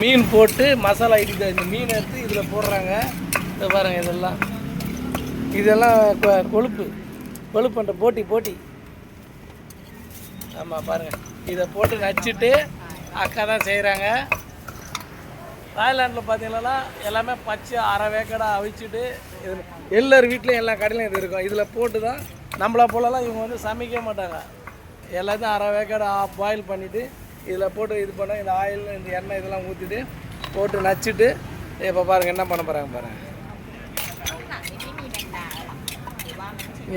மீன் போட்டு மசாலா இடிக்குது. இந்த மீன் எடுத்து இதில் போடுறாங்க. இதை பாருங்கள், இதெல்லாம் கொழுப்பு பண்ணுற போட்டி. ஆமாம் பாருங்கள், இதை போட்டு நச்சுட்டு அக்கா தான் செய்கிறாங்க. தாய்லாண்டில் பார்த்தீங்கன்னா எல்லாமே பச்சை அரை வேக்கடாக அவிச்சிட்டு இது எல்லார் வீட்லேயும் எல்லா கடையிலையும் இது இருக்கும். இதில் போட்டு தான் நம்மளை போலலாம் இவங்க வந்து சமைக்க மாட்டாங்க. எல்லாத்தையும் அரை வேக்கடை பாயில் பண்ணிவிட்டு இதில் போட்டு இது பண்ண இந்த ஆயில் இந்த எண்ணெய் இதெல்லாம் ஊற்றிட்டு போட்டு நச்சுட்டு இப்போ பாருங்கள் என்ன பண்ண போகிறாங்க பாருங்கள்.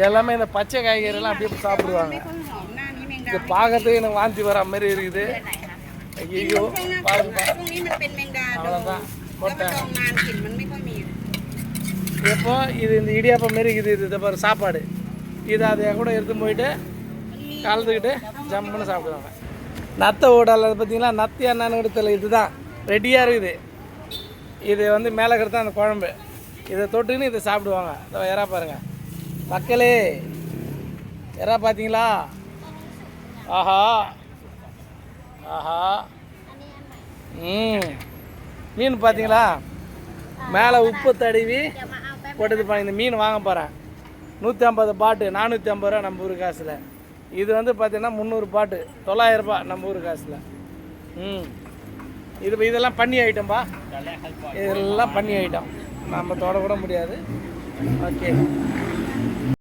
எல்லாமே இந்த பச்சை காய்கறிலாம் அப்படியே சாப்பிடுவாங்க. இது பார்க்கறதுக்கு எனக்கு வாந்தி வர மாதிரி இருக்குது. ஐயோ பாருங்க, அவ்வளோதான் போட்டேன். இப்போ இது இந்த இடியாப்பம் மாரி இருக்குது. இதை பாரு சாப்பாடு, இதை அதை கூட எடுத்து போயிட்டு கலந்துக்கிட்டு ஜம்முன்னு சாப்பிடுவாங்க. நத்தை ஓடல பார்த்தீங்களா, நத்தி என்னன்னு கூட தெரியல. இதுதான் ரெடியாக இருக்குது. இது வந்து மேலே இருக்கிறது தான் அந்த குழம்பு. இதை தொட்டுன்னு இதை சாப்பிடுவாங்க. எறா பாருங்கள் மக்களே, எறா பார்த்தீங்களா? ஆஹா மீன் பார்த்தீங்களா? மேலே உப்பு தடவி போட்டது பண்ணி இந்த மீன் வாங்க போகிறேன். 150 பாட்டு 450 ரூபா நம்ம ஊர் காசில். இது வந்து பார்த்தீங்கன்னா 300 பாட்டு 900 ரூபா நம்ம ஊர் காசில். இதெல்லாம் பண்ணி ஐட்டம்பா, இதெல்லாம் பண்ணி ஐட்டம், நம்ம தொட கூட முடியாது. ஓகே.